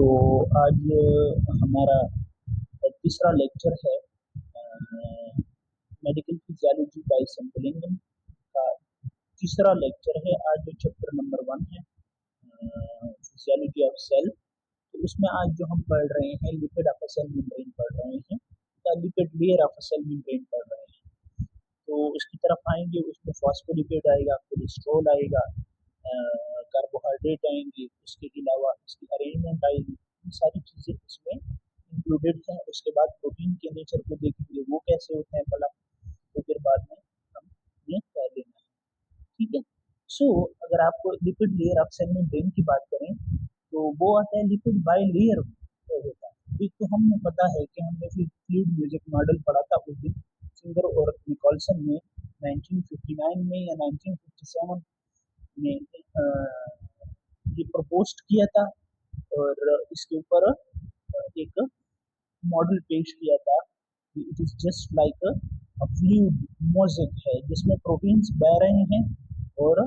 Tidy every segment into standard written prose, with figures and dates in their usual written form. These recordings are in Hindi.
तो आज हमारा तीसरा लेक्चर है मेडिकल फिजियोलॉजी बाय सैंपलिंग का तीसरा लेक्चर है। आज जो चैप्टर नंबर 1 है फिजियोलॉजी ऑफ सेल, तो उसमें आज जो हम पढ़ रहे हैं लिपिड ऑफ सेल मेम्ब्रेन पढ़ रहे हैं या lipid layer of cell membrane पढ़ रहे हैं। तो उसकी तरफ आएंगे, उसमें फॉस्फोलिपिड आएगा, कोलेस्ट्रॉल आएगा, कार्बोहाइड्रेट आएंगे, उसके अलावा इसकी अरेंजमेंट आएगी। ये सारी चीज़ें इसमें इंक्लूडेड हैं। उसके बाद प्रोटीन के नेचर को देखेंगे, वो कैसे होते हैं भला, तो फिर बाद में हम ये कर लेना है। ठीक है। सो अगर आपको lipid layer of cell membrane की बात करें तो वो आता है लिपिड बाई लेयर होता है। एक तो हमें पता है कि हमने फ्लूइड म्यूजिक मॉडल पढ़ा था उस दिन सिंगर और निकोलसन ने 1959 में या 1957 में ये प्रपोज किया था और इसके ऊपर एक मॉडल पेश किया था। It is just like a fluid mosaic है जिसमें प्रोटीन्स बह रहे हैं और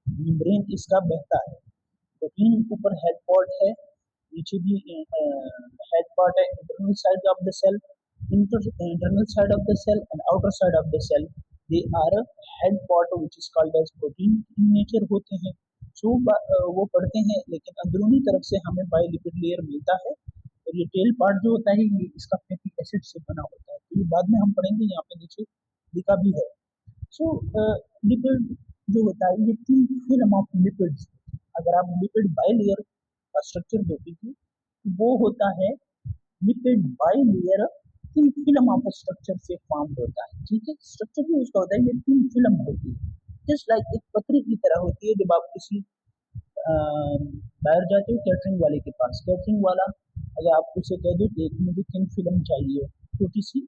मेम्ब्रेन इसका बहता है। प्रोटीन ऊपर हेड पार्ट है, नीचे भी हेड पार्ट है, internal side of the cell, internal side of the cell and outer side of the cell, they are head part which is called as protein in nature होते हैं। सो वो पढ़ते हैं, लेकिन अंदरूनी तरफ से हमें बायोलिपिड लेयर मिलता है और ये टेल पार्ट जो होता है ये इसका फैटी एसिड से बना होता है। तो ये बाद में हम पढ़ेंगे, यहाँ पे नीचे लिखा भी है। सो लिपिड जो होता है ये 3 फिल्म ऑफ लिपिड्स। अगर आप लिपिड बाइलेयर का स्ट्रक्चर देखेंगे तो वो होता है lipid bilayer 3 film of structure से फॉर्म्ड होता है। ठीक है, स्ट्रक्चर भी उसका होता है, ये 3 फिल्म होती है, जस्ट लाइक एक पतरी की तरह होती है। जब आप किसी बाहर जाते हो कैटरिंग वाले के पास, कैटरिंग वाला अगर आप उसे कह दो कि मुझे 3 फिल्म चाहिए, छोटी सी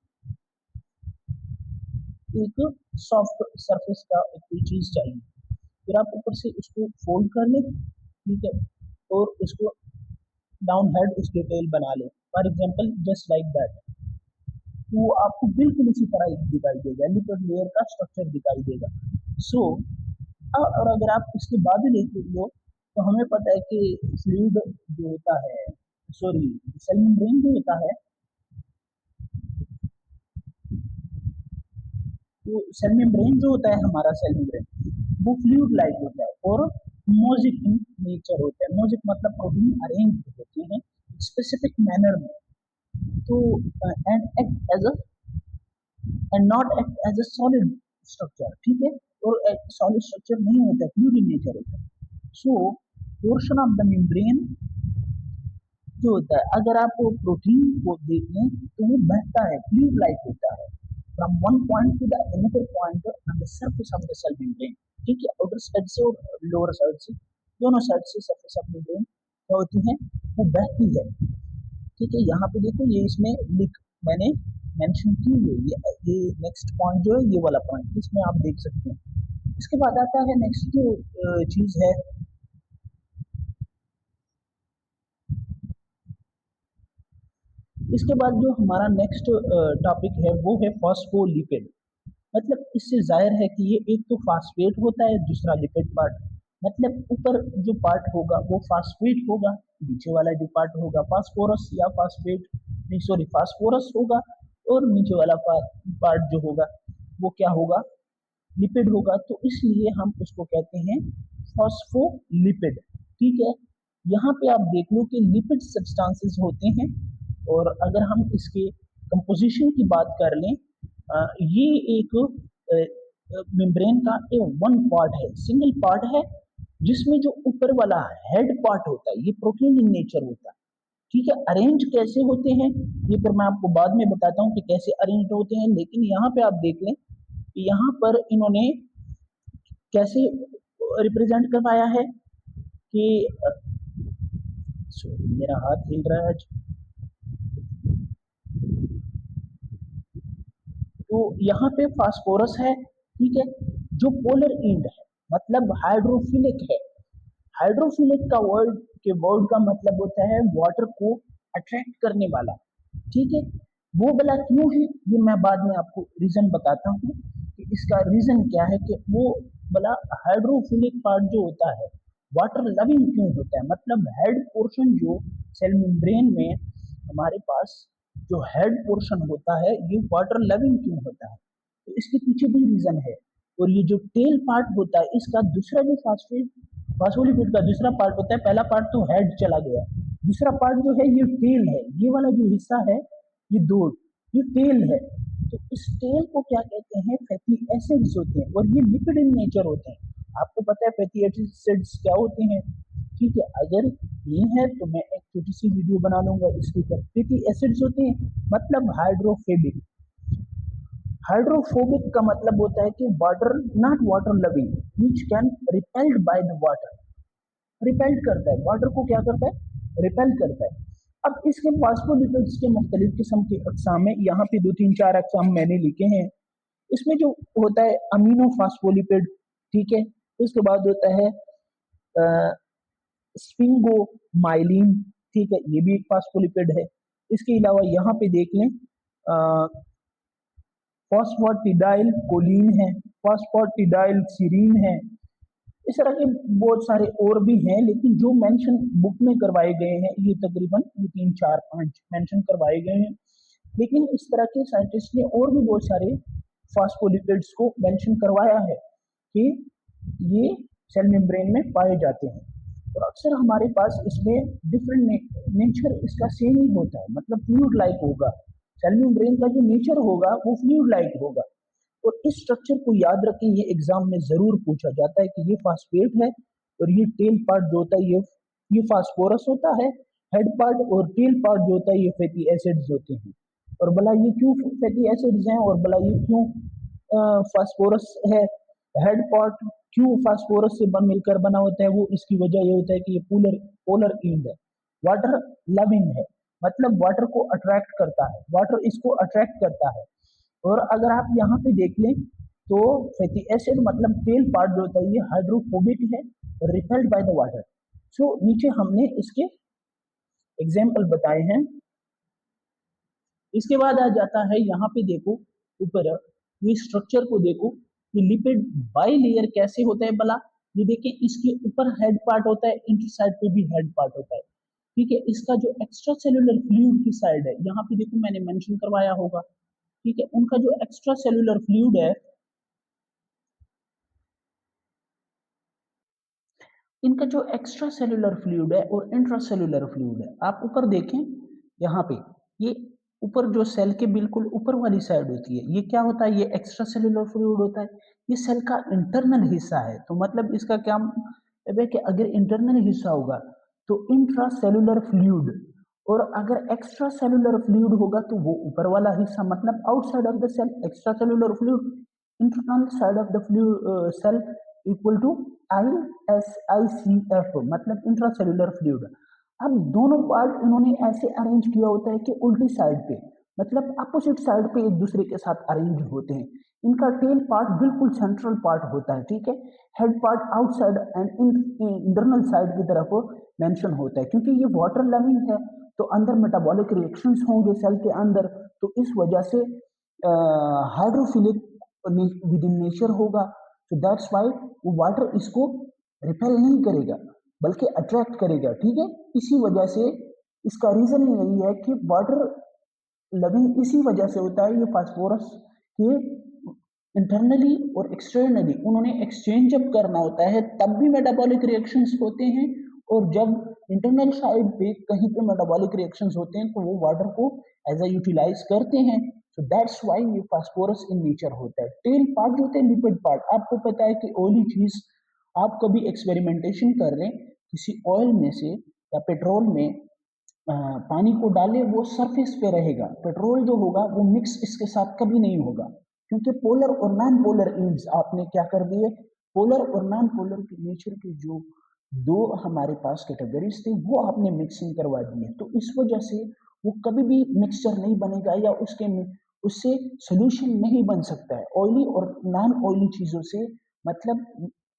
एक सॉफ्ट सरफेस का कोई चीज चाहिए, फिर आप ऊपर से उसको फोल्ड कर ले, ठीक है, और उसको डाउन हेड उसके टेल बना ले, for example just like that. तो आपको बिल्कुल इसी तरह दिखाई देगा, लिपिड लेयर का स्ट्रक्चर दिखाई देगा। सो और अगर आप इसके बाद देख लो तो हमें पता है कि फ्लूइड जो होता है, सॉरी सेल मेम्ब्रेन जो होता है, तो सेल मेम्ब्रेन जो होता है हमारा सेल मेम्ब्रेन वो फ्लूइड लाइक होता है और मोज़ेक इन नेचर होता है। मोज़ेक मतलब प्रोटीन अरेंज होते हैं स्पेसिफिक मैनर में, तो and act as a and not act as a solid structure. ठीक है, और एक सॉलिड स्ट्रक्चर नहीं होता है, फ्लूइड इन नेचर होता है। सो पोर्शन ऑफ द मेम्ब्रेन जो होता है, अगर आप प्रोटीन को देखें तो वो बहता है, फ्लूइड लाइक होता है, from one point to the another point on the surface of the cell membrane. ठीक है, आउटर साइड से और लोअर साइड से, दोनों साइड से सरफेस ऑफ मेम्ब्रेन क्या होती है, वो बहती है। ठीक है, यहाँ पे देखो ये इसमें लिख मैंने मेंशन की हुई है, ये नेक्स्ट पॉइंट जो है ये वाला पॉइंट, इसमें आप देख सकते हैं। इसके बाद आता है नेक्स्ट जो चीज है, इसके बाद जो हमारा नेक्स्ट टॉपिक है वो है फॉस्फोलिपिड। मतलब इससे जाहिर है कि ये एक तो फास्फेट होता है, दूसरा लिपिड पार्ट। मतलब ऊपर जो पार्ट होगा वो फास्फेट होगा, नीचे वाला जो पार्ट होगा फास्फोरस या फास्फेट नहीं सॉरी फास्फोरस होगा, और नीचे वाला पार्ट जो होगा वो क्या होगा, लिपिड होगा। तो इसलिए हम उसको कहते हैं फॉस्फोलिपिड। ठीक है, यहाँ पे आप देख लो कि लिपिड सब्सटेंसेस होते हैं, और अगर हम इसके कंपोजिशन की बात कर लें, ये एक मेम्ब्रेन का वन पार्ट है, सिंगल पार्ट है, जिसमें जो ऊपर वाला हेड पार्ट होता है ये प्रोटीन इन नेचर होता है। ठीक है, अरेंज कैसे होते हैं ये फिर मैं आपको बाद में बताता हूँ कि कैसे अरेंज होते हैं, लेकिन यहाँ पे आप देख लें कि यहाँ पर इन्होंने कैसे रिप्रेजेंट करवाया है कि मेरा हाथ हिल रहा है। तो यहाँ पे फास्फोरस है, ठीक है, जो पोलर एंड है, मतलब हाइड्रोफिलिक है। हाइड्रोफिलिक का वर्ड का मतलब होता है वाटर को अट्रैक्ट करने वाला। ठीक है, वो भला क्यों है ये मैं बाद में आपको रीजन बताता हूँ कि इसका रीजन क्या है, कि वो भला हाइड्रोफिलिक पार्ट जो होता है वाटर लविंग क्यों होता है, मतलब हेड पोर्शन जो सेल मेम्ब्रेन में हमारे पास जो हेड पोर्शन होता है ये वाटर लविंग क्यों होता है, तो इसके पीछे भी रीजन है। और ये जो टेल पार्ट होता है इसका दूसरा जो फास्फोलिपिड का दूसरा पार्ट होता है, पहला पार्ट तो हेड चला गया, दूसरा पार्ट जो है ये टेल है, ये वाला जो हिस्सा है ये दो, ये टेल है। तो इस तेल को क्या कहते हैं, फैटी एसिड्स होते हैं और ये लिपिड इन नेचर होते हैं। आपको पता है फैटी एसिड्स क्या होते हैं, ठीक है, अगर ये है तो मैं एक छोटी सी वीडियो बना लूंगा इसके ऊपर। फैटी एसिड्स होते हैं मतलब हाइड्रोफोबिक, हाइड्रोफोबिक का मतलब होता है कि water not water loving which can repelled by the water, repelled करता है वाटर को, क्या करता है रिपेल करता है। अब इसके फास्फोलिपिड्स के मुख्तलिफ किस्म के अकसाम है, यहाँ पे 2 3 4 अकसाम मैंने लिखे हैं। इसमें जो होता है अमीनो फास्फोलिपिड, ठीक है, उसके बाद होता है स्फिंगोमाइलिन, ठीक है, ये भी एक फास्फोलिपिड है। इसके अलावा यहाँ पे देख लें फॉस्फेटिडाइल कोलिन है, फॉस्फेटिडाइल सीरीन है, इस तरह के बहुत सारे और भी हैं, लेकिन जो मेंशन बुक में करवाए गए हैं ये तकरीबन ये 3 4 5 मेंशन करवाए गए हैं। लेकिन इस तरह के साइंटिस्ट ने और भी बहुत सारे फास्फोलिपिड्स को मेंशन करवाया है कि ये सेल मेम्ब्रेन में पाए जाते हैं। और अक्सर हमारे पास इसमें डिफरेंट नेचर इसका सेम ही होता है, मतलब फ्लूइड लाइक होगा, सेल मेम्ब्रेन का जो नेचर होगा वो फ्लूइड लाइक होगा। और इस स्ट्रक्चर को याद रखें, ये एग्जाम में जरूर पूछा जाता है कि ये फास्फेट है और ये टेल पार्ट जो होता है ये फास्फोरस होता है, हेड पार्ट और टेल पार्ट जो होता है ये फैटी एसिड्स होते हैं। और भला ये क्यों फैटी एसिड्स हैं और भला ये क्यों फास्फोरस है, हेड पार्ट क्यों फास्फोरस से मिलकर बना होता है, वो इसकी वजह ये होता है कि ये पोलर पोलर एंड है, वाटर लविंग है, मतलब वाटर को अट्रैक्ट करता है, वाटर इसको अट्रैक्ट करता है। और अगर आप यहाँ पे देख लें तो फैटी एसिड मतलब तेल पार्ट जो होता है ये हाइड्रोफोबिक है और रिपेल्ड बाय द वाटर। सो नीचे हमने इसके एग्जाम्पल बताए हैं। इसके बाद आ जाता है यहाँ पे देखो ऊपर ये स्ट्रक्चर को देखो, ये लिपिड बाई लेयर कैसे होता है भला, ये देखिए इसके ऊपर हेड पार्ट होता है, इंटर साइड पे भी हेड पार्ट होता है, ठीक है। इसका जो एक्स्ट्रा सेलुलर फ्लूइड की साइड है यहाँ पे देखो मैंने मेंशन करवाया होगा, ठीक है, उनका जो एक्स्ट्रा सेलुलर फ्लूइड है, इनका जो एक्स्ट्रा सेलुलर फ्लूइड है और इंट्रा सेलुलर फ्लूइड है, आप ऊपर देखें यहाँ पे ये ऊपर जो सेल के बिल्कुल ऊपर वाली साइड होती है ये क्या होता है, ये एक्स्ट्रा सेलुलर फ्लूइड होता है, ये सेल का इंटरनल हिस्सा है। तो मतलब इसका क्या मतलब है कि अगर इंटरनल हिस्सा होगा तो इंट्रा सेलुलर फ्लूइड, और अगर एक्स्ट्रा सेलुलर फ्लूइड होगा तो वो ऊपर वाला हिस्सा मतलब outside of the cell, extra cellular fluid internal side of the cell equal to ISICF मतलब इंट्रासेल्युलर फ्लूइड। अब दोनों पार्ट इन्होंने ऐसे अरेंज किया होता है कि उल्टी साइड पे मतलब अपोजिट साइड पे एक दूसरे के साथ अरेंज होते हैं। इनका टेल पार्ट बिल्कुल सेंट्रल पार्ट होता है, ठीक है, head part outside and internal side की तरफ मेंशन होता है, क्योंकि ये वाटर लविंग है तो अंदर मेटाबॉलिक रिएक्शंस होंगे सेल के अंदर, तो इस वजह से हाइड्रोफिलिक विद इन नेचर होगा। तो दैट्स वाई वो वाटर इसको रिपेल नहीं करेगा बल्कि अट्रैक्ट करेगा, ठीक है। इसी वजह से इसका रीजन यही है कि वाटर लविंग इसी वजह से होता है, ये फास्फोरस के इंटरनली और एक्सटर्नली उन्होंने एक्सचेंज जब करना होता है तब भी मेटाबॉलिक रिएक्शंस होते हैं, और जब इंटरनल साइड पे कहीं पे मेटाबॉलिक रिएक्शंस होते हैं तो वो वाटर को एज अ यूटिलाइज करते हैं। सो दैट्स व्हाई ये फास्फोरस इन नेचर होता है। टेल पार्ट जो होते हैं लिपिड पार्ट, आपको पता है कि ऑयली चीज आप कभी एक्सपेरिमेंटेशन कर रहे हैं किसी ऑयल में से या पेट्रोल में पानी को डाले वो सरफेस पे रहेगा, पेट्रोल जो होगा वो मिक्स इसके साथ कभी नहीं होगा, क्योंकि पोलर और नॉन पोलर एंड्स आपने क्या कर दिए, पोलर और नॉन पोलर के नेचर के जो दो हमारे पास कैटेगरीज थी वो आपने मिक्सिंग करवा दी है, तो इस वजह से वो कभी भी मिक्सचर नहीं बनेगा या उससे सोल्यूशन नहीं बन सकता है। ऑयली और नॉन ऑयली चीजों से मतलब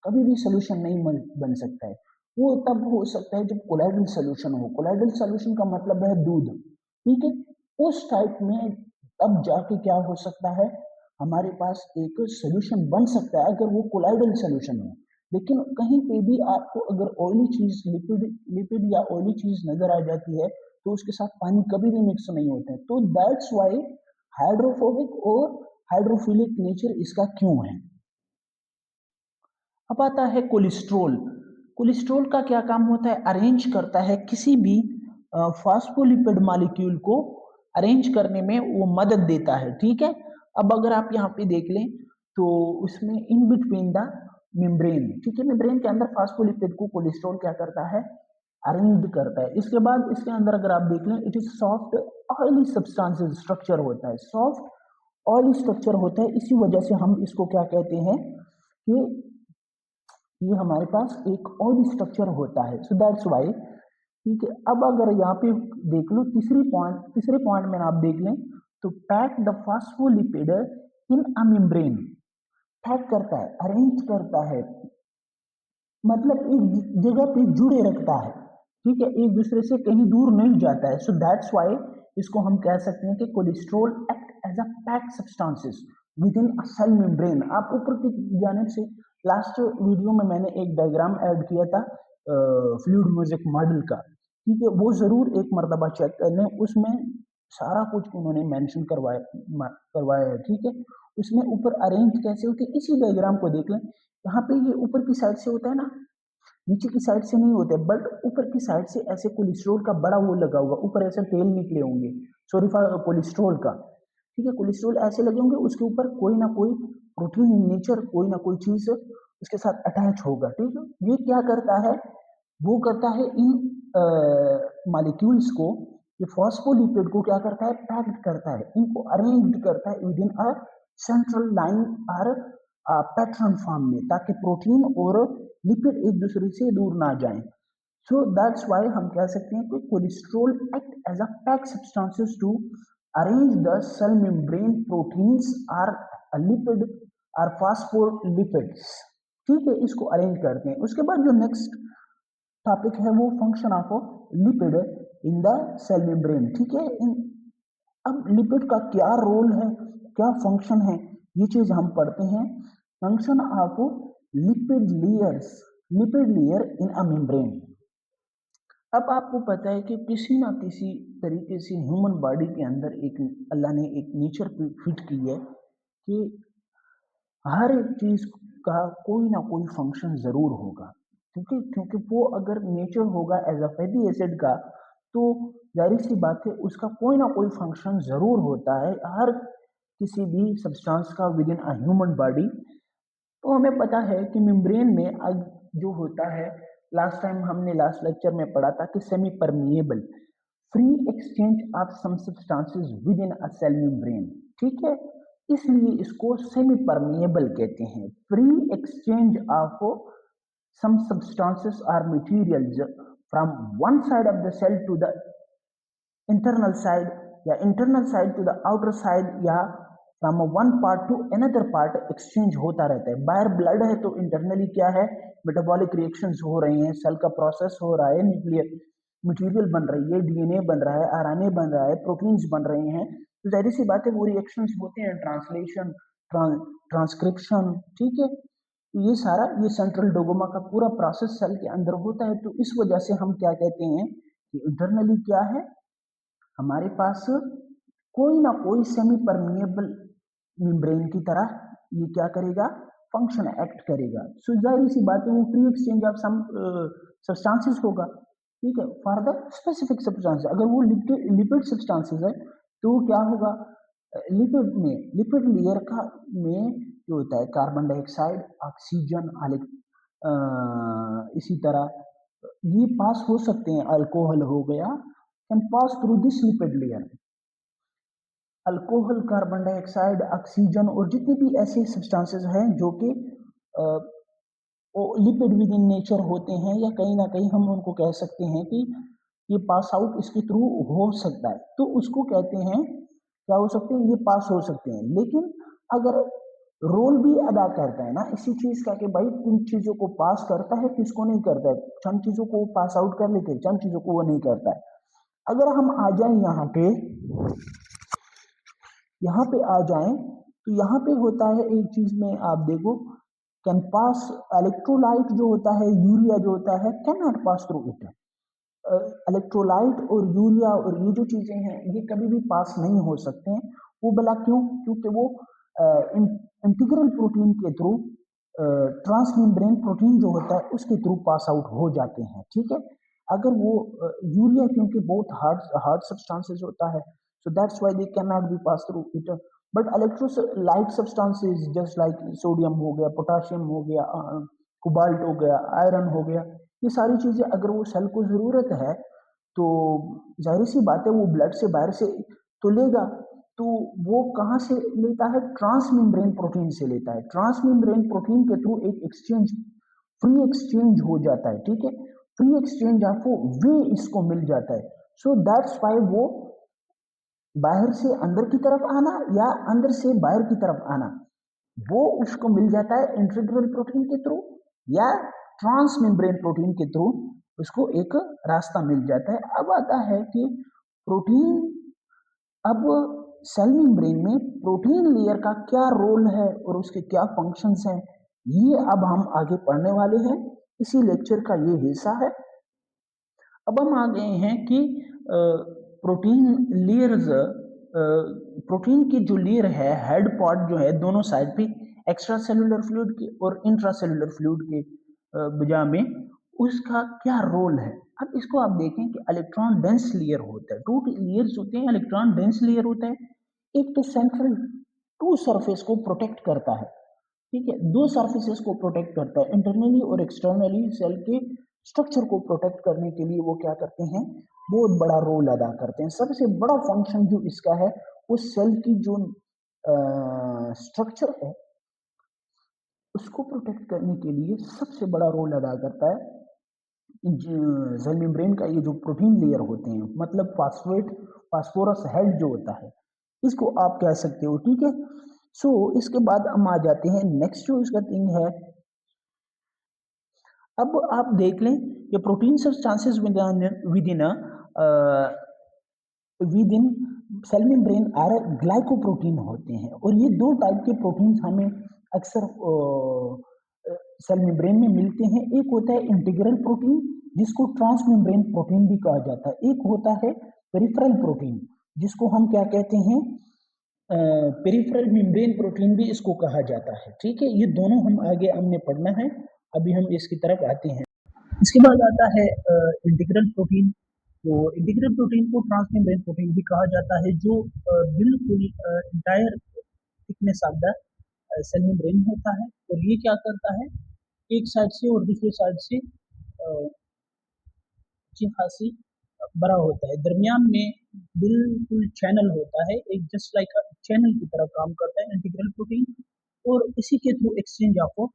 कभी भी सोल्यूशन नहीं बन सकता है। वो तब हो सकता है जब कोलाइडल सोल्यूशन हो, कोलाइडल सोल्यूशन का मतलब है दूध, ठीक है, उस टाइप में तब जाके क्या हो सकता है हमारे पास एक सोल्यूशन बन सकता है अगर वो कोलाइडल सोल्यूशन हो। लेकिन कहीं पे भी आपको अगर ऑयली चीज लिपिड लिपिड या ऑयली चीज नजर आ जाती है तो उसके साथ पानी कभी भी मिक्स नहीं होता है। तो दैट्स वाई हाइड्रोफोबिक और हाइड्रोफिलिक नेचर इसका क्यों है। अब आता है कोलेस्ट्रोल। कोलेस्ट्रोल का क्या काम होता है, अरेंज करता है किसी भी फास्फोलिपिड मॉलिक्यूल को अरेंज करने में वो मदद देता है, ठीक है। अब अगर आप यहाँ पे देख लें तो उसमें इन बिटवीन द मेम्ब्रेन, ठीक है, मेम्ब्रेन के अंदर फास्फोलिपिड को कोलेस्ट्रॉल क्या करता है, अरेंज करता है। इसके बाद इसके अंदर अगर आप देख लें, it is soft oily substances structure होता है, सॉफ्ट ऑयली स्ट्रक्चर होता है। इसी वजह से हम इसको क्या कहते हैं कि ये हमारे पास एक ऑयल स्ट्रक्चर होता है। सो दैट्स वाई, ठीक है। अब अगर यहाँ पे देख लो तीसरे पॉइंट में आप देख लें तो pack the phospholipid in a membrane, pack करता है, अरेंज करता है, मतलब एक जगह पे जुड़े रखता है, ठीक है, एक दूसरे से कहीं दूर नहीं जाता है। सो दैट्स वाई इसको हम कह सकते हैं कि cholesterol act as a pack substances within a cell membrane. आप ऊपर की जानिब से लास्ट वीडियो में मैंने एक डायग्राम ऐड किया था फ्लूइड म्यूजिक मॉडल का, ठीक है, वो जरूर एक मरतबा चेक कर लें, उसमें सारा कुछ उन्होंने मेंशन करवाया है, ठीक है। उसमें ऊपर अरेंज कैसे होते हैं इसी डायग्राम को देख लें। यहाँ पे ये ऊपर की साइड से होता है ना, नीचे की साइड से नहीं होते, बट ऊपर की साइड से ऐसे कोलेस्ट्रॉल का बड़ा वो लगा होगा, ऊपर ऐसे टेल निकले होंगे, सॉरी फॉर कोलेस्ट्रॉल का, ठीक है, कोलेस्ट्रॉल ऐसे लगे होंगे, उसके ऊपर कोई ना कोई प्रोटीन इन नेचर, कोई ना कोई चीज उसके साथ अटैच होगा, ठीक है। ये क्या करता है, वो करता है इन मॉलिक्यूल्स को, ये फॉस्फोलिपिड को क्या करता है, पैक्ड करता है, इनको अरेंज करता है with in a central line और पैटर्न फॉर्म में, ताकि प्रोटीन और लिपिड एक दूसरे से दूर ना जाएं। सो दैट्स वाई हम कह सकते हैं कि cholesterol act as a pack substances to arrange the cell membrane proteins are lipid are phospholipids, ठीक है, इसको अरेंज करते हैं। उसके बाद जो नेक्स्ट टॉपिक है वो function of lipid in the cell membrane, ठीक है। अब लिपिड का क्या रोल है, क्या फंक्शन है, ये चीज हम पढ़ते हैं। Function of lipid layer in a membrane. अब आपको पता है कि किसी ना किसी तरीके से ह्यूमन बॉडी के अंदर एक अल्लाह ने एक नेचर फिट की है कि हर एक चीज का कोई ना कोई फंक्शन जरूर होगा, क्योंकि क्योंकि वो अगर नेचर होगा एज अ फैटी एसिड का, तो जाहिर सी बात है उसका कोई ना कोई फंक्शन जरूर होता है हर किसी भी सब्सटेंस का with in a human body. तो हमें पता है कि मेम्ब्रेन में अब जो होता है, लास्ट टाइम हमने लास्ट लेक्चर में पढ़ा था कि semi permeable free exchange of some substances within a cell membrane, ठीक है, इसलिए इसको सेमी परमिएबल कहते हैं। Free exchange of some substances or materials from one side of the cell to the internal side या internal side to the outer side या from one part to another part exchange होता रहता है। बाहर ब्लड है तो इंटरनली क्या है, मेटाबॉलिक रिएक्शंस हो रही हैं, सेल का प्रोसेस हो रहा है, न्यूक्लियर मटेरियल बन रही है, डीएनए बन रहा है, आरएनए बन रहा है, प्रोटीन्स बन रहे हैं, तो जाहिर सी बात है वो रिएक्शंस होते हैं, ट्रांसलेशन, ट्रांसक्रिप्शन, ठीक है। तो ये सारा ये सेंट्रल डोगोमा का पूरा प्रोसेस सेल के अंदर होता है। तो इस वजह से हम क्या कहते हैं कि इंटरनली क्या है हमारे पास कोई ना कोई सेमी परमिएबल मेम्ब्रेन की तरह ये क्या करेगा, फंक्शन एक्ट करेगा। सो जाहिर सी बात है वो free exchange of some substances होगा, ठीक है, फॉर द स्पेसिफिक सब्सटेंस। अगर वो लिपिड सब्सटेंसेस है तो क्या होगा, लिपिड में लिपिड लेयर का में जो होता है कार्बन डाइऑक्साइड, ऑक्सीजन, इसी तरह ये पास हो सकते हैं, अल्कोहल हो गया, can pass through this lipid layer. Alcohol, carbon dioxide, oxygen और जितने भी ऐसे सब्सटेंसेस हैं जो कि लिपिड विद इन नेचर होते हैं, या कहीं ना कहीं हम उनको कह सकते हैं कि ये पास आउट इसके थ्रू हो सकता है, तो उसको कहते हैं क्या हो सकते हैं, ये पास हो सकते हैं। लेकिन अगर रोल भी अदा करता है ना इसी चीज का कि भाई किन चीजों को पास करता है किसको नहीं करता है, चंद चीजों को पास आउट कर लेते हैं, चंद चीजों को वो नहीं करता है। अगर हम आ जाए यहाँ पे आ जाएं तो यहाँ पे होता है एक चीज में आप देखो कैन पास, इलेक्ट्रोलाइट जो होता है, यूरिया जो होता है, can not pass through it. Electrolyte और यूरिया और ये जो चीजें हैं ये कभी भी पास नहीं हो सकते हैं। वो भला क्यों? क्योंकि वो इंटीग्रल प्रोटीन के थ्रू, ट्रांसमेम्ब्रेन प्रोटीन जो होता है उसके थ्रू पास आउट हो जाते हैं, ठीक है। अगर वो यूरिया क्योंकि बहुत हार्ड सब्सटेंसेस होता है, so that's why they can not be pass through it. But electrolyte substances just like sodium हो गया, पोटाशियम हो गया, कोबाल्ट हो गया, आयरन हो गया, ये सारी चीजें अगर वो सेल को जरूरत है तो जाहिर सी बात है वो ब्लड से बाहर से तो लेगा। तो वो कहाँ से लेता है? ट्रांसमेम्ब्रेन प्रोटीन से लेता है। ट्रांसमेम्ब्रेन प्रोटीन के थ्रू एक एक्सचेंज, फ्री एक्सचेंज हो जाता है, ठीक है। फ्री एक्सचेंज आपको वे इसको मिल जाता है। सो दैट्स वाई वो बाहर से अंदर की तरफ आना या अंदर से बाहर की तरफ आना, वो उसको मिल जाता है इंटीग्रल प्रोटीन के थ्रू या ट्रांसमेम्ब्रेन प्रोटीन के थ्रू, उसको एक रास्ता मिल जाता है। अब आता है कि प्रोटीन, अब सेल मेम्ब्रेन में प्रोटीन लेयर का क्या रोल है और उसके क्या फंक्शंस हैं, ये अब हम आगे पढ़ने वाले हैं। इसी लेक्चर का ये हिस्सा है। अब हम आ गए हैं कि प्रोटीन लेयर्स, प्रोटीन की जो लेयर है, हेड पार्ट जो है दोनों साइड पे, एक्स्ट्रा सेलुलर फ्लूइड के और इंट्रा सेलुलर फ्लूइड के बजा में, उसका क्या रोल है। अब इसको आप देखें कि इलेक्ट्रॉन डेंस लेयर होता है, टू लेयर्स होते हैं, इलेक्ट्रॉन डेंस लेयर होता है। एक तो सेंट्रल टू सरफेस को प्रोटेक्ट करता है, ठीक है, दो सरफेसेस को प्रोटेक्ट करता है, इंटरनली और एक्सटर्नली सेल के स्ट्रक्चर को प्रोटेक्ट करने के लिए वो क्या करते हैं, बहुत बड़ा रोल अदा करते हैं। सबसे बड़ा फंक्शन जो इसका है वो सेल की जो स्ट्रक्चर है उसको प्रोटेक्ट करने के लिए सबसे बड़ा रोल अदा करता है। सेल मेम्ब्रेन का ये जो प्रोटीन लेयर होते हैं, मतलब फास्फोरस हेड जो होता है, इसको आप कह सकते हो, ठीक है। सो इसके बाद हम आ जाते हैं नेक्स्ट जो इसका थिंग है। अब आप देख लें कि protein substances within cell membrane are glycoprotein होते हैं, और ये दो टाइप के प्रोटीन्स हमें अक्सर सेल मेम्ब्रेन में मिलते हैं। एक होता है इंटीग्रल प्रोटीन जिसको ट्रांसमेम्ब्रेन प्रोटीन भी कहा जाता है, एक होता है पेरिफेरल प्रोटीन जिसको हम क्या कहते हैं, पेरिफेरल मेम्ब्रेन प्रोटीन भी इसको कहा जाता है, ठीक है। ये दोनों हम आगे हमने पढ़ना है, अभी हम इसकी तरफ आते हैं। इसके बाद आता है इंटीग्रल प्रोटीन। तो इंटीग्रल प्रोटीन को ट्रांसमेम्ब्रेन प्रोटीन भी कहा जाता है, जो बिल्कुल entire thickness of the cell membrane होता है, और ये क्या करता है, एक साइड से और दूसरे साइड से अच्छी खासी बड़ा होता है, दरमियान में बिल्कुल चैनल होता है, एक जस्ट लाइक चैनल की तरह काम करता है इंटीग्रल प्रोटीन, और इसी के थ्रू एक्सचेंज ऑफ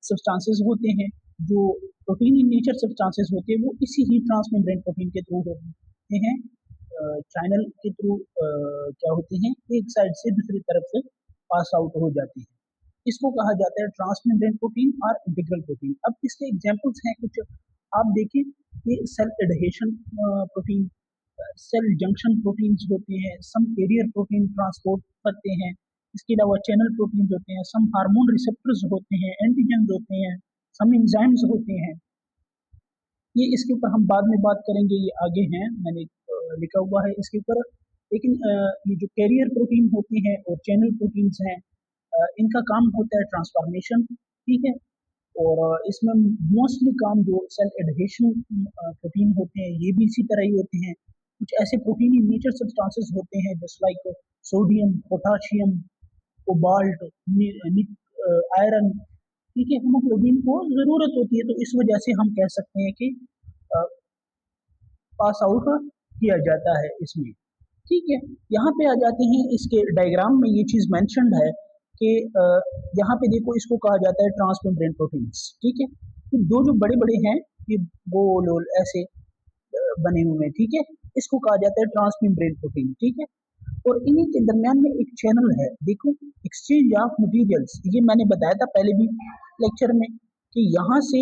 सब्सटेंसेस होते हैं। जो प्रोटीन इन नेचर सब्सटेंसेस होते हैं वो इसी ही ट्रांसमेम्ब्रेन प्रोटीन के थ्रू होते हैं, चैनल के थ्रू क्या होते हैं, एक साइड से दूसरी तरफ से पास आउट हो जाते हैं। इसको कहा जाता है ट्रांसमेम्ब्रेन प्रोटीन और इंटीग्रल प्रोटीन। अब इसके एग्जांपल्स हैं कुछ, आप देखें कि cell adhesion protein, cell junction proteins होते हैं, सम कैरियर प्रोटीन ट्रांसपोर्ट करते हैं, इसके अलावा चैनल प्रोटीन होते हैं, सम हार्मोन रिसेप्टर्स होते हैं, एंटीजन होते हैं, सम एंजाइम्स होते हैं। ये इसके ऊपर हम बाद में बात करेंगे, ये आगे हैं, मैंने लिखा हुआ है इसके ऊपर। लेकिन ये जो कैरियर प्रोटीन होते हैं और चैनल प्रोटीन्स हैं, इनका काम होता है ट्रांसफॉर्मेशन, ठीक है। और इसमें मोस्टली काम जो सेल एडहेशन प्रोटीन होते हैं ये भी इसी तरह ही होते हैं। कुछ ऐसे प्रोटीन इन नेचर सब्सटेंसेस होते हैं just like sodium, potassium, cobalt, iron, ठीक है, हीमोग्लोबिन को जरूरत होती है, तो इस वजह से हम कह सकते हैं कि पास आउट किया जाता है इसमें, ठीक है। यहाँ पे आ जाते हैं, इसके डायग्राम में ये चीज मेंशन्ड है कि यहाँ पे देखो इसको कहा जाता है ट्रांसमेम्ब्रेन प्रोटीन्स, ठीक है। तो दो जो बड़े बड़े हैं ये गोल ऐसे बने हुए हैं, ठीक है, इसको कहा जाता है ट्रांसमेम्ब्रेन प्रोटीन, ठीक है। और इन्हीं के दरमियान में एक चैनल है, देखो, एक्सचेंज ऑफ मटेरियल्स, ये मैंने बताया था पहले भी लेक्चर में कि यहाँ से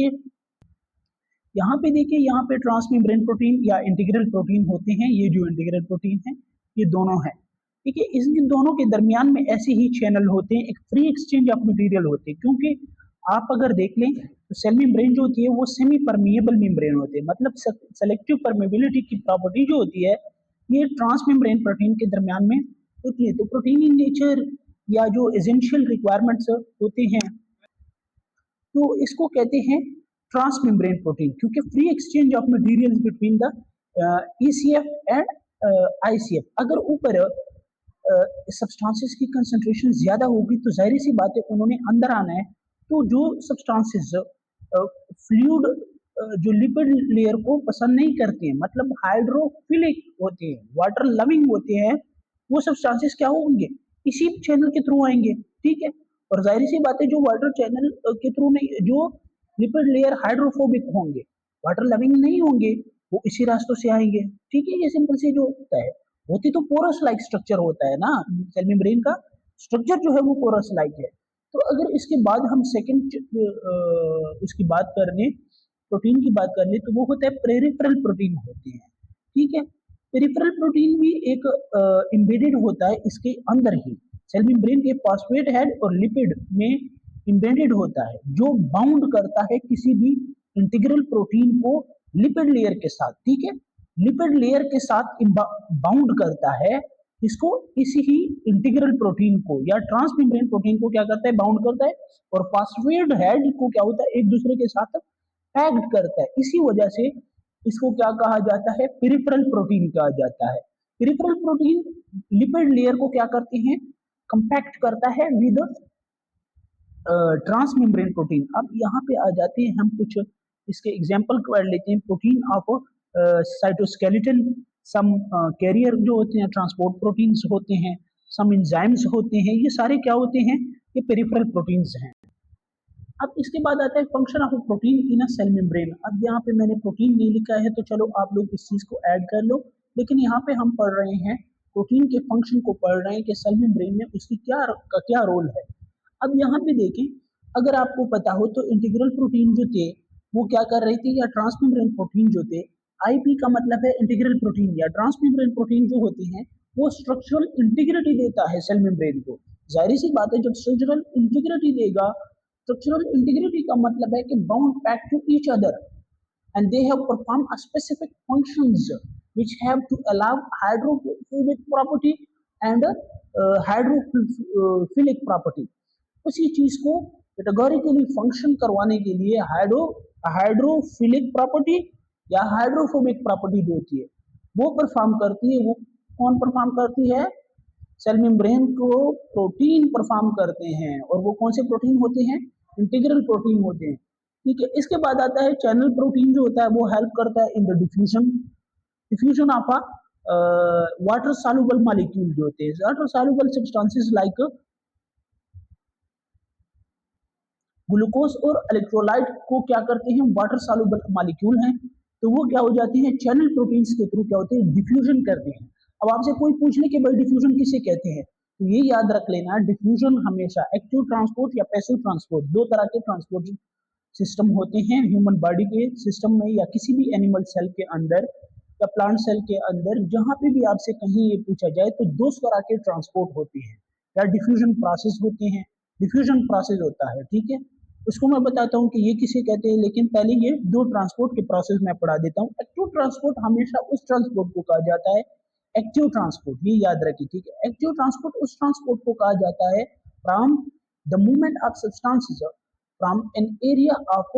यहाँ पे देखिए, यहाँ पे ट्रांसमेम्ब्रेन प्रोटीन या इंटीग्रल प्रोटीन होते हैं, ये जो इंटीग्रल प्रोटीन है ये दोनों हैं, ठीक है। इन दोनों के दरमियान में ऐसे ही चैनल होते हैं, एक फ्री एक्सचेंज ऑफ मटेरियल होते हैं, क्योंकि आप अगर देख लें तो सेल मेम्ब्रेन जो होती है वो सेमी परमिएबल मेम्ब्रेन होते हैं, मतलब सेलेक्टिव परमेबिलिटी की प्रॉपर्टी जो होती है ये ट्रांस मेम्ब्रेन प्रोटीन के दरमियान में होती है। तो प्रोटीन इन नेचर या जो एसेंशियल रिक्वायरमेंट्स होते हैं तो इसको कहते हैं ट्रांस मेम्ब्रेन प्रोटीन, क्योंकि free exchange of materials between the ECF and ICF. अगर ऊपर सब्सटेंसेस की कंसंट्रेशन ज्यादा होगी तो जाहिर सी बात है उन्होंने अंदर आना है, तो जो सब्सटेंसेस फ्लूइड जो लिपिड लेयर को पसंद नहीं करते हैं, मतलब हाइड्रोफिलिक होते हैं, वाटर लविंग होते हैं, वो सब्सटेंसेस क्या होंगे, इसी चैनल के थ्रू आएंगे। ठीक है, और जाहिर सी बात है जो वाटर चैनल के थ्रू नहीं, जो लिपिड लेयर हाइड्रोफोबिक होंगे, वाटर लविंग नहीं होंगे, वो इसी रास्तों से आएंगे। ठीक है, ये सिंपल सी जो होता है, होती तो पोरस लाइक स्ट्रक्चर होता है ना, सेल मेम्ब्रेन का स्ट्रक्चर जो है वो पोरस लाइक है। तो अगर इसके बाद हम सेकंड उसकी बात कर लें, प्रोटीन की बात कर लें, तो वो होता है पेरिफेरल प्रोटीन होते हैं। ठीक है, पेरिफेरल प्रोटीन भी एक एम्बेडेड होता है इसके अंदर ही, सेल मेम्ब्रेन के फॉस्फेट हेड और लिपिड में एम्बेडेड होता है, जो बाउंड करता है किसी भी इंटीग्रल प्रोटीन को लिपिड लेयर के साथ। ठीक है, लिपिड लेयर के साथ बाउंड करता है इसको, इसी ही इंटीग्रल प्रोटीन को या ट्रांस मेम्ब्रेन प्रोटीन को क्या करता है, बाउंड करता है, और फॉस्फेट हेड को क्या होता है, एक दूसरे के साथ पैक्ड करता है। इसी वजह से इसको क्या कहा जाता है, पेरिफेरल प्रोटीन कहा जाता है। पेरिफेरल प्रोटीन लिपिड लेयर को क्या करते हैं, कंपैक्ट करता है विद ट्रांस मेम्ब्रेन प्रोटीन। अब यहाँ पे आ जाते हैं हम, कुछ इसके एग्जांपल कर लेते हैं। Protein of cytoskeleton, some carrier जो होते हैं, ट्रांसपोर्ट प्रोटीन्स होते हैं, सम एंजाइम्स होते हैं, ये सारे क्या होते हैं, ये पेरिफेरल प्रोटीन्स हैं। अब इसके बाद आता है function of protein in a cell membrane. अब यहाँ पे मैंने प्रोटीन नहीं लिखा है, तो चलो आप लोग इस चीज को ऐड कर लो, लेकिन यहाँ पे हम पढ़ रहे हैं प्रोटीन के फंक्शन को पढ़ रहे हैं कि सेल मेम्ब्रेन में उसकी क्या रोल है। अब यहाँ पे देखें, अगर आपको पता हो तो इंटीग्रल प्रोटीन जो थे वो क्या कर रहे थे, या ट्रांस मेम्ब्रेन प्रोटीन जो थे, आईपी का मतलब है इंटीग्रल प्रोटीन, या ट्रांस मेम्ब्रेन प्रोटीन जो होते हैं वो स्ट्रक्चरल इंटीग्रिटी देता है सेल मेम्ब्रेन को। जाहिर सी बात है, जब स्ट्रक्चरल इंटीग्रिटी देगा, स्ट्रक्चरल इंटीग्रिटी का मतलब है कि bound pack to each other and they have performed a specific functions which have to allow hydrophobic property and hydrophilic property। उसी चीज को कैटेगोरिकली फंक्शन करवाने के लिए हाइड्रोफिलिक प्रॉपर्टी या हाइड्रोफोबिक प्रॉपर्टी जो होती है वो परफॉर्म करती है। वो कौन परफॉर्म करती है, सेल मेम्ब्रेन को प्रोटीन परफॉर्म करते हैं, और वो कौन से प्रोटीन होते हैं, इंटीग्रल प्रोटीन होते हैं। ठीक है, इसके बाद आता है चैनल प्रोटीन जो होता है वो हेल्प करता है in the diffusion of water soluble molecule जो होते हैं, water soluble substances like glucose और इलेक्ट्रोलाइट को क्या करते हैं, वाटर सॉल्युबल मॉलिक्यूल हैं, तो वो क्या हो जाते हैं, चैनल प्रोटीन्स के थ्रू क्या होते हैं, डिफ्यूजन करते हैं। अब आपसे कोई पूछ ले कि भाई डिफ्यूजन किसे कहते हैं, तो ये याद रख लेना, डिफ्यूजन हमेशा एक्टिव ट्रांसपोर्ट या पैसिव ट्रांसपोर्ट, दो तरह के ट्रांसपोर्ट सिस्टम होते हैं ह्यूमन बॉडी के सिस्टम में, या किसी भी एनिमल सेल के अंदर या प्लांट सेल के अंदर, जहां पे भी आपसे कहीं ये पूछा जाए तो दो तरह के ट्रांसपोर्ट होते हैं, या डिफ्यूजन प्रोसेस होते हैं, डिफ्यूजन प्रोसेस होता है। ठीक है, उसको मैं बताता हूँ कि ये किसे कहते हैं, लेकिन पहले ये दो ट्रांसपोर्ट के प्रोसेस मैं पढ़ा देता हूँ। एक्टिव ट्रांसपोर्ट हमेशा उस ट्रांसपोर्ट को कहा जाता है, एक्टिव ट्रांसपोर्ट, ये याद रखिए। ठीक है, एक्टिव ट्रांसपोर्ट उस ट्रांसपोर्ट को कहा जाता है from the movement of substances from an area of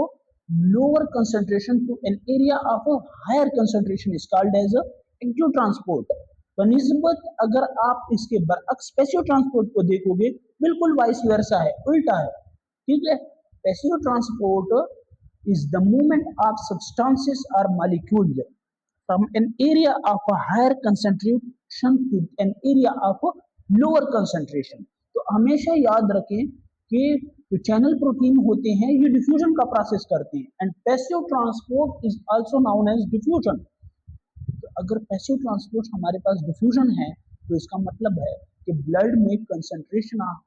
lower concentration to an area of a higher concentration is called as a active transport। बनिस्बत अगर आप इसके बरअक्स पैसिव ट्रांसपोर्ट को देखोगे, बिल्कुल वाइस वर्सा है, उल्टा है। ठीक है, passive transport is the movement of substances or molecules from an area of a higher concentration to an area of a lower concentration। तो हमेशा याद रखें कि जो चैनल प्रोटीन होते हैं ये डिफ्यूजन का प्रोसेस करते हैं, and passive transport is also known as diffusion. तो अगर पैसिव ट्रांसपोर्ट हमारे पास डिफ्यूजन है तो इसका मतलब है कि ब्लड में concentration of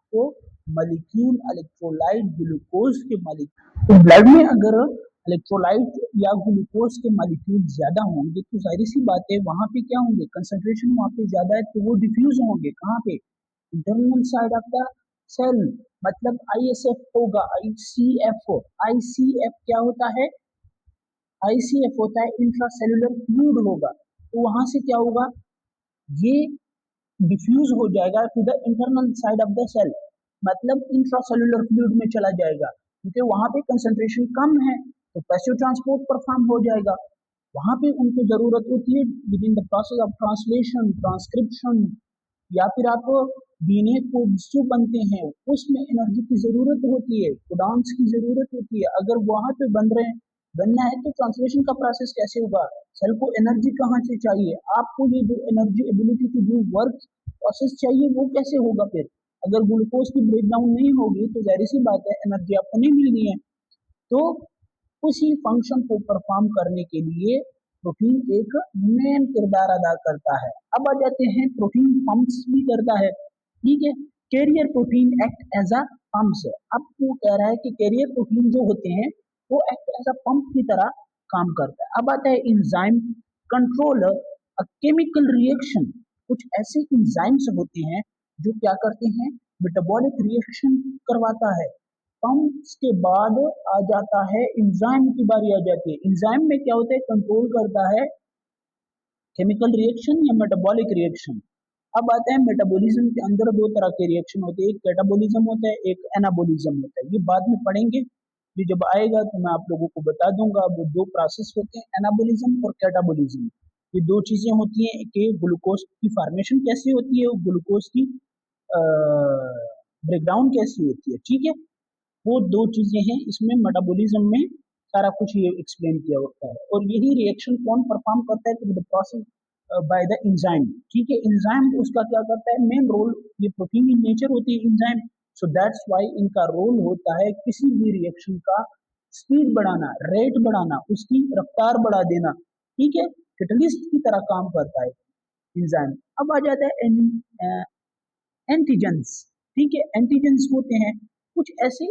molecule electrolyte glucose के मॉलिक्यूल, तो ब्लड में अगर इलेक्ट्रोलाइट या ग्लूकोज के मॉलिक्यूल ज्यादा होंगे तो जाहिर सी बात है वहां पे क्या होंगे, कंसंट्रेशन वहां पे ज्यादा है तो वो डिफ्यूज होंगे कहाँ पे, internal side of the cell. मतलब आईएसएफ होगा, आईसीएफ, आईसीएफ क्या होता है, आईसीएफ होता है इंट्रासेल्युलर फ्लूइड होगा, तो वहां से क्या होगा, ये डिफ्यूज हो जाएगा to the internal side of the cell, मतलब इंट्रासेल्युलर फ्लूइड में चला जाएगा, क्योंकि वहां पे कंसंट्रेशन कम है तो पैसिव ट्रांसपोर्ट परफॉर्म हो जाएगा। वहां पे उनको जरूरत होती है with in the process of translation, transcription, या फिर आप डीएनए कोड्स जो बनते हैं उसमें एनर्जी की जरूरत होती है, कोडॉन्स की जरूरत होती है। अगर वहां पे बन रहे हैं, बनना है तो ट्रांसलेशन का प्रोसेस कैसे होगा, सेल को एनर्जी कहाँ से चाहिए, आपको ये जो energy ability to do work process चाहिए वो कैसे होगा फिर, अगर ग्लूकोज की ब्रेकडाउन नहीं होगी तो जाहिर सी बात है एनर्जी आपको नहीं मिलनी है। तो उसी फंक्शन को परफॉर्म करने के लिए प्रोटीन एक मेन किरदार अदा करता है। अब आ जाते हैं प्रोटीन पंप्स भी करता है, ठीक है। Carrier protein act as a pumps, अब वो कह रहा है कि कैरियर प्रोटीन जो होते हैं वो एक्ट एज अ पंप की तरह काम करता है। अब आता है enzyme control a chemical reaction, कुछ ऐसे इंजाइम्स होते हैं जो क्या करते हैं, मेटाबॉलिक रिएक्शन करवाता है। पंप्स के बाद आ जाता है इंजाइम की बारी आ जाती है। इंजाइम में क्या होता है, कंट्रोल करता है केमिकल रिएक्शन या मेटाबॉलिक रिएक्शन। अब आता है मेटाबॉलिज्म के अंदर दो तरह के रिएक्शन होते हैं, एक कैटाबॉलिज्म होता है, एक एनाबॉलिज्म होता है। ये बाद में पढ़ेंगे, ये जब आएगा तो मैं आप लोगों को बता दूंगा। वो दो प्रोसेस होते हैं, एनाबॉलिज्म और कैटाबॉलिज्म। ये दो चीजें होती हैं कि ग्लूकोज की फॉर्मेशन कैसी होती है, ग्लूकोज की ब्रेकडाउन कैसी होती है, ठीक है। वो दो चीजें हैं इसमें, मेटाबॉलिज्म में सारा कुछ ये एक्सप्लेन किया होता है। और यही रिएक्शन कौन परफॉर्म करता है, तो the process by the enzyme, ठीक है। एंजाइम उसका क्या करता है, मेन रोल, ये प्रोटीन इन नेचर होती है एंजाइम, सो दैट्स व्हाई इनका रोल होता है किसी भी रिएक्शन का स्पीड बढ़ाना, रेट बढ़ाना, उसकी रफ्तार बढ़ा देना, ठीक है। कैटलिस्ट की तरह काम करता है एंजाइम। अब आ जाता है एंटीजेंस, ठीक है। एंटीजेंस होते हैं कुछ ऐसे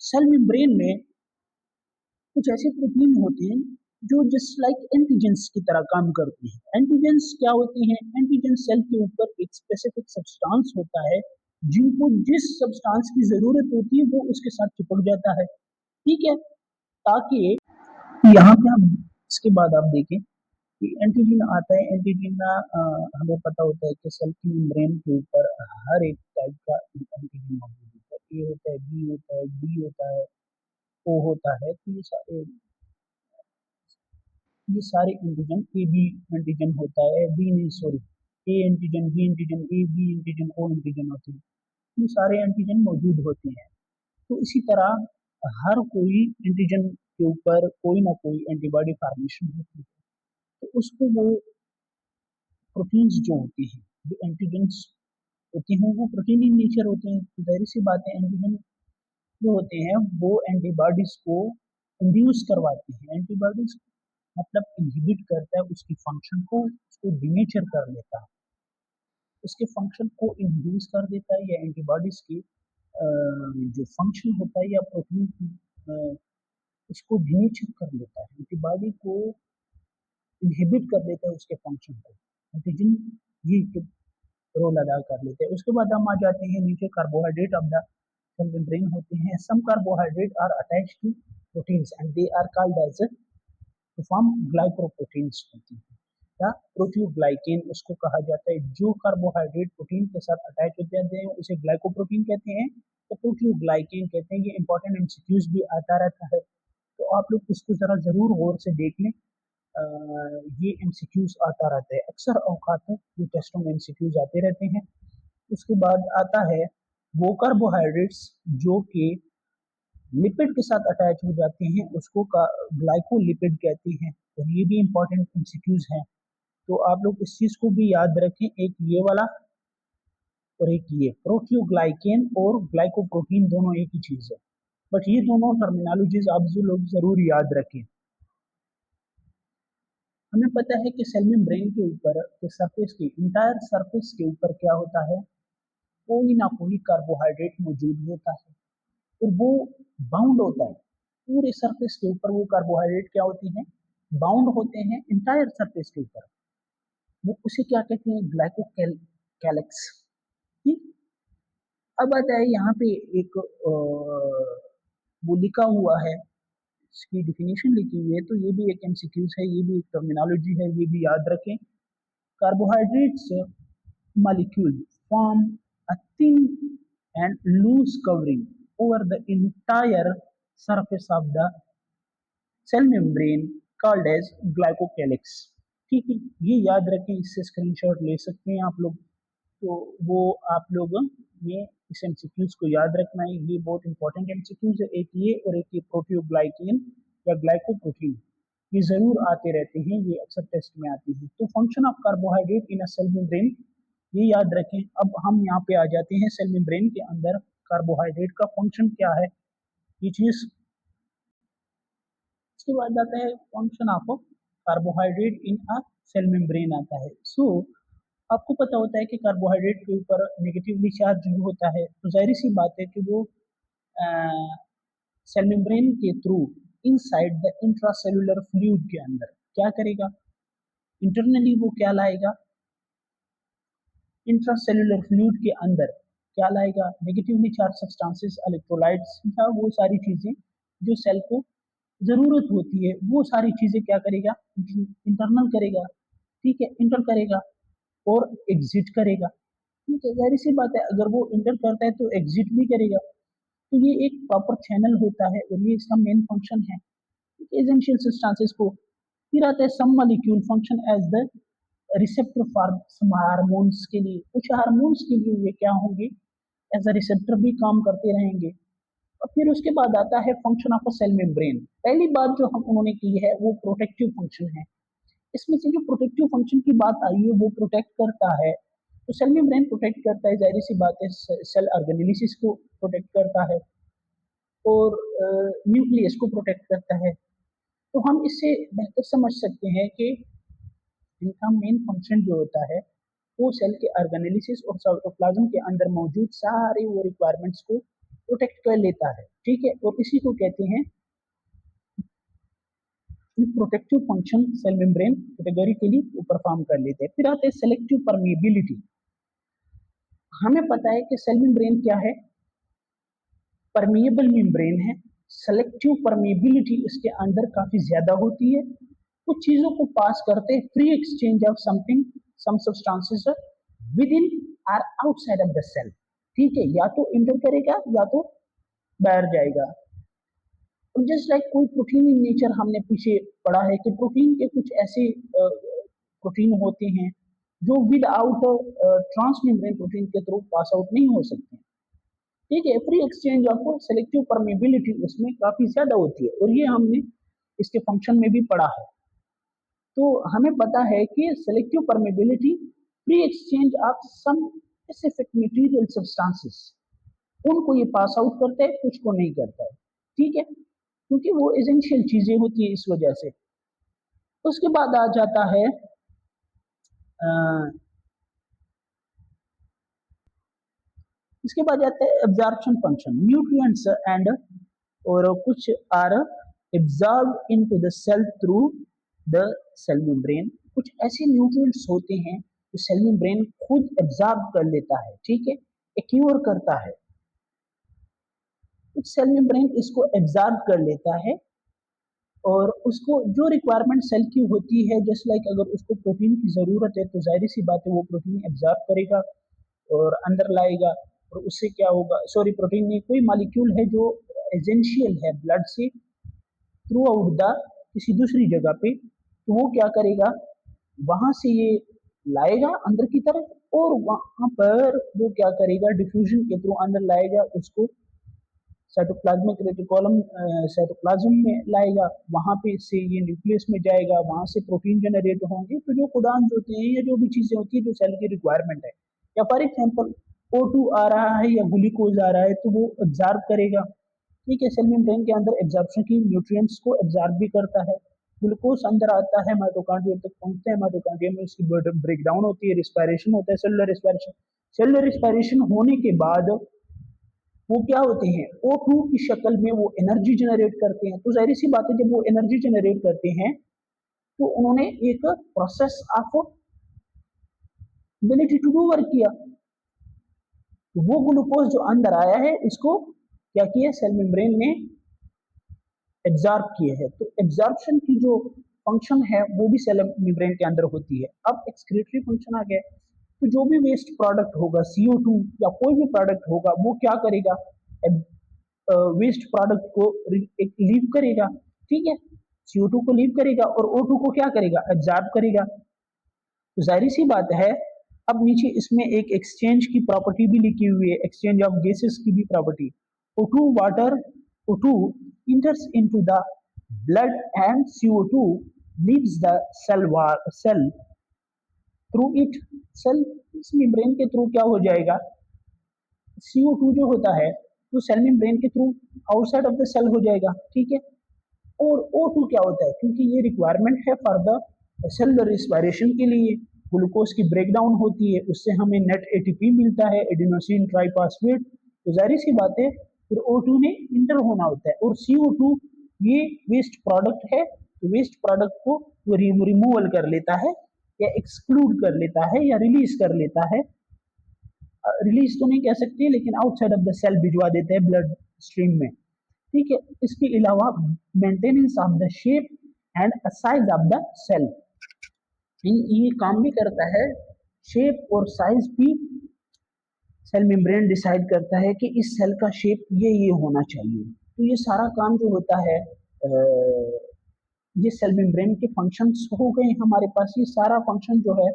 सेल मेम्ब्रेन में कुछ ऐसे प्रोटीन होते हैं जो जस्ट लाइक एंटीजेंस की तरह काम करते हैं। एंटीजेंस क्या होते हैं, एंटीजेंस सेल के ऊपर एक स्पेसिफिक सब्सटेंस होता है, जिनको जिस सब्सटेंस की जरूरत होती है वो उसके साथ चिपक जाता है, ठीक है। ताकि यहाँ पे आप, इसके बाद आप देखें कि एंटीजन आता है। एंटीजन हमें पता होता है कि सेल की मेम्ब्रेन के ऊपर हर एक टाइप का एंटीजन मौजूद होता है, ए होता है, बी होता है, डी होता है, ओ होता है। तो ये सारे एंटीजन, ए बी एंटीजन होता है, बी नहीं sorry, A antigen, B antigen, A B antigen, O antigen होते हैं, ये सारे एंटीजन मौजूद होते हैं। तो इसी तरह हर कोई एंटीजन के ऊपर कोई ना कोई एंटीबॉडी फॉर्मेशन होती है, तो उसको वो प्रोटीन्स जो होते हैं, जो एंटीजेंस होते हैं वो प्रोटीन इन नेचर होते हैं। तो जाहिर सी बात है एंटीजन जो होते हैं वो एंटीबॉडीज को इंड्यूस करवाते हैं। एंटीबॉडीज मतलब इनहिबिट करता है उसकी फंक्शन को, उसको डिनेचर कर लेता है, उसके फंक्शन को इंड्यूस कर देता है, या एंटीबॉडीज की जो फंक्शन होता है या प्रोटीन की उसको डिनेचर कर लेता है, एंटीबॉडी को इनहिबिट कर देता है उसके फंक्शन को। एंटीजन ये रोल अदा कर लेते हैं। उसके बाद हम आ जाते हैं नीचे, carbohydrate of the cell membrane होते हैं। Some carbohydrate are attached to proteins and they are called as to form glycoproteins होती है, या प्रोटीओग्लाइकेन उसको कहा जाता है। जो कार्बोहाइड्रेट प्रोटीन के साथ अटैच हो जाते हैं उसे ग्लाइकोप्रोटीन कहते हैं, तो प्रोटीओग्लाइकेन कहते हैं। ये इंपॉर्टेंट एमसीक्यूज भी आता रहता है, तो आप लोग इसको जरा जरूर गौर से देख लें। ये एमसीक्यूज आता रहता है, अक्सर औकात ये टेस्टों में एमसीक्यूज आते रहते हैं। उसके बाद आता है वो कार्बोहाइड्रेट्स जो कि लिपिड के साथ अटैच हो जाते हैं, उसको का ग्लाइकोलिपिड कहते हैं, और ये भी इंपॉर्टेंट एमसीक्यूज हैं। तो आप लोग इस चीज को भी याद रखें, एक ये वाला और एक ये, प्रोटीओग्लाइकेन और ग्लाइकोप्रोटीन दोनों एक ही चीज है, बट ये दोनों टर्मिनोलॉजीज आप जो लोग जरूर याद रखें। हमें पता है कि सेल मेम्ब्रेन के ऊपर के सरफेस के इंटायर सरफेस के ऊपर क्या होता है, कोई ना कोई कार्बोहाइड्रेट मौजूद होता है, और वो बाउंड होता है, पूरे सरफेस के ऊपर वो कार्बोहाइड्रेट क्या होती हैं, बाउंड होते हैं इंटायर सरफेस के ऊपर। वो उसे क्या कहते हैं, ग्लाइकोकैलिक्स। ठीक। अब आता है यहाँ पे एक वो लिखा हुआ है, इसकी डिफिनेशन लिखी हुई है, तो ये भी एक एमसीक्यूज है, ये भी एक टर्मिनोलॉजी है, ये भी याद रखें। Carbohydrates molecule form a thin and loose covering over the entire surface of the cell membrane called as glycocalyx। ठीक है, ये याद रखें, इससे स्क्रीनशॉट ले सकते हैं आप लोग। तो वो आप लोग ने इस एमसीक्यूज को याद रखना है, ये बहुत इंपॉर्टेंट एमसीक्यूज है, एक ये और एक ये प्रोटियोग्लाइकेन या ग्लाइकोप्रोटीन, ये जरूर आते रहते हैं, ये अक्सर टेस्ट में आती है। तो function of carbohydrate in a cell membrane, ये याद रखें। अब हम यहाँ पे आ जाते हैं सेल मेम्ब्रेन के अंदर कार्बोहाइड्रेट का फंक्शन क्या है, ये चीज। इसके बाद आता है function of carbohydrate in a cell membrane आता है। सो आपको पता होता है कि कार्बोहाइड्रेट के ऊपर नेगेटिवली चार्ज जो होता है, तो जाहिर सी बात है कि वो सेल मेम्ब्रेन के through inside the intracellular fluid के अंदर क्या करेगा, इंटरनली वो क्या लाएगा, इंट्रासेलुलर फ्लूइड के अंदर क्या लाएगा, नेगेटिवली चार्ज सब्सटेंसेस, इलेक्ट्रोलाइट्स या वो सारी चीजें जो सेल को जरूरत होती है, वो सारी चीजें क्या करेगा, इंटरनल करेगा। ठीक है, इंटर करेगा और एग्जिट करेगा। ठीक है, जाहिर सी बात है, अगर वो इंटर करता है तो एग्जिट भी करेगा। तो ये एक प्रॉपर चैनल होता है और ये इसका मेन फंक्शन है एसेंशियल सब्सटेंसेस को। फिर आता है some molecule function as the receptor for some hormones के लिए, कुछ हार्मोन्स के लिए ये क्या होंगे, एज अ रिसेप्टर भी काम करते रहेंगे। और फिर उसके बाद आता है function of a cell membrane. पहली बात जो हम उन्होंने की है वो प्रोटेक्टिव फंक्शन है। इसमें से जो प्रोटेक्टिव फंक्शन की बात आई है वो प्रोटेक्ट करता है, तो सेल मेम्ब्रेन प्रोटेक्ट करता है, जाहिर सी बात है, सेल ऑर्गेनेलिसिस को प्रोटेक्ट करता है और न्यूक्लियस को प्रोटेक्ट करता है। तो हम इससे बेहतर समझ सकते हैं कि इनका मेन फंक्शन जो होता है वो सेल के ऑर्गेनेलिसिस और साइटोप्लाज्म के अंदर मौजूद सारे वो रिक्वायरमेंट्स को प्रोटेक्ट कर लेता है। ठीक है, और इसी को कहते हैं protective function, cell membrane categorically perform कर लेते हैं। फिर आते हैं सेलेक्टिव परमिएबिलिटी। हमें पता है कि सेल मेम्ब्रेन क्या है, परमिएबल मेम्ब्रेन है। सेलेक्टिव परमिएबिलिटी इसके अंदर काफी ज्यादा होती है, कुछ चीजों को पास करते हैं, free exchange of something, some substances within or outside of the cell. ठीक है, या तो इंटर करेगा या तो बाहर जाएगा। जस्ट लाइक कोई प्रोटीन इन नेचर हमने पीछे पढ़ा है कि प्रोटीन के कुछ ऐसे प्रोटीन होते हैं जो विद आउट ट्रांसमेम्ब्रेन प्रोटीन के थ्रू पास आउट नहीं हो सकते। ठीक है, free exchange of selective permeability उसमें काफी ज्यादा होती है और ये हमने इसके फंक्शन में भी पढ़ा है। तो हमें पता है कि selective permeability free exchange of some specific material substances, उनको ये पास आउट करता है, कुछ को नहीं करता है। ठीक है, क्योंकि वो एसेंशियल चीजें होती है इस वजह से। उसके बाद आ जाता है इसके बाद आता है एब्जॉर्प्शन फंक्शन, न्यूट्रिएंट्स एंड और कुछ are absorb into the cell through the cell membrane. कुछ ऐसे न्यूट्रिएंट्स होते हैं जो सेल मेम्ब्रेन खुद एब्जॉर्ब कर लेता है। ठीक है, एक्यूर करता है, कुछ सेल मेम्ब्रेन इसको एब्जॉर्ब कर लेता है और उसको जो रिक्वायरमेंट सेल की होती है, जस्ट लाइक अगर उसको प्रोटीन की जरूरत है तो जाहिर सी बात है वो प्रोटीन एब्जॉर्ब करेगा और अंदर लाएगा, और उससे क्या होगा, सॉरी प्रोटीन नहीं, कोई मॉलिक्यूल है जो एसेंशियल है ब्लड से थ्रू आउट द किसी दूसरी जगह पे, तो वो क्या करेगा, वहां से ये लाएगा अंदर की तरफ और वहां पर वो क्या करेगा, डिफ्यूजन के थ्रू अंदर लाएगा, उसको साइटोप्लाज्मिक रेटिकुलम साइटोप्लाज्म में लाएगा, वहां पे से ये न्यूक्लियस में जाएगा, वहां से प्रोटीन जनरेट होंगे। तो जो कोडान्स होते हैं या जो भी चीजें होती है जो सेल की रिक्वायरमेंट है, या फॉर एग्जाम्पल O2 आ रहा है या ग्लूकोज आ रहा है तो वो एब्जॉर्ब करेगा। ठीक है, सेल मेम्ब्रेन के अंदर एब्जॉर्प्शन की न्यूट्रिएंट्स को एब्जॉर्ब भी करता है। ग्लूकोज अंदर आता है, माइटोकॉन्ड्रिया तक पहुंचता है, माइटोकॉन्ड्रिया में इसकी ब्रेकडाउन होती है, रिस्पायरेशन होता है, सेलुलर रिस्पायरेशन। सेलुलर रिस्पायरेशन होने के बाद वो क्या होते हैं, O2 की शक्ल में वो एनर्जी जनरेट करते हैं। तो जाहिर सी बात है जब वो एनर्जी जनरेट करते हैं तो उन्होंने एक process of ability to do work किया। तो वो ग्लूकोज जो अंदर आया है इसको क्या किया, सेल मेम्ब्रेन ने एब्जॉर्ब किए हैं। तो एब्जॉर्प्शन की जो फंक्शन है वो भी सेल मेम्ब्रेन के अंदर होती है। अब एक्सक्रीटरी फंक्शन आ गया। तो जो भी वेस्ट प्रोडक्ट होगा, CO2 या कोई भी प्रोडक्ट होगा, वो क्या करेगा, वेस्ट प्रोडक्ट को एक लीव करेगा, ठीक है, CO2 को लीव करेगा और O2 को क्या करेगा, एब्जॉर्ब करेगा। तो जाहिर सी बात है, अब नीचे इसमें एक एक्सचेंज की प्रॉपर्टी भी लिखी हुई है, एक्सचेंज ऑफ गैसेस की भी property. O2 water, O2 enters into the blood and CO2 leaves the cell through it। Cell इस मेम्ब्रेन के थ्रू क्या हो जाएगा, CO2 जो होता है वो सेल मेम्ब्रेन के through outside of the cell हो जाएगा, ठीक है। और O2 क्या होता है, क्योंकि ये रिक्वायरमेंट है फॉर द सेलुलर रिस्पायरेशन के लिए, ग्लूकोज की ब्रेकडाउन होती है, उससे हमें नेट ATP मिलता है, एडिनोसिन ट्राइफॉस्फेट। तो जाहिर सी बात है फिर O2 ने इंटर होना होता है, और CO2 ये वेस्ट प्रोडक्ट है। तो वेस्ट प्रोडक्ट को वो रिमूवल कर लेता है या एक्सक्लूड कर लेता है या रिलीज कर लेता है। रिलीज तो नहीं कह सकते लेकिन आउटसाइड ऑफ द सेल भिजवा देते हैं ब्लड स्ट्रीम में, ठीक है। इसके अलावा maintenance of the shape and size of the cell, ये काम भी करता है। शेप और साइज भी सेल मेम्ब्रेन डिसाइड करता है कि इस सेल का शेप ये होना चाहिए। तो ये सारा काम जो होता है, ये सेल मेम्ब्रेन के फंक्शंस हो गए हमारे पास। ये सारा फंक्शन जो है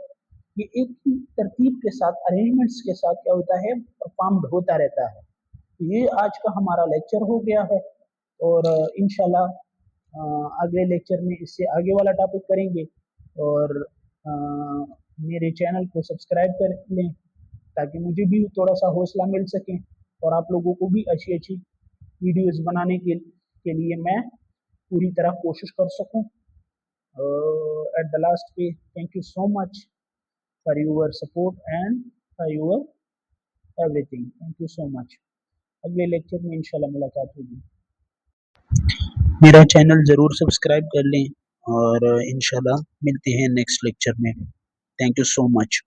ये एक ही तरतीब के साथ, अरेंजमेंट्स के साथ क्या होता है, परफॉर्म्ड होता रहता है। ये आज का हमारा लेक्चर हो गया है, और इंशाल्लाह अगले लेक्चर में इससे आगे वाला टॉपिक करेंगे। और मेरे चैनल को सब्सक्राइब कर लें ताकि मुझे भी थोड़ा सा हौसला मिल सके, और आप लोगों को भी अच्छी अच्छी वीडियोस बनाने के लिए मैं पूरी तरह कोशिश कर सकूं। एट द लास्ट पे thank you so much for your support and for your everything. Thank you so much. अगले लेक्चर में इंशाल्लाह मुलाकात होगी। मेरा चैनल ज़रूर सब्सक्राइब कर लें, और इंशाल्लाह मिलते हैं नेक्स्ट लेक्चर में। Thank you so much.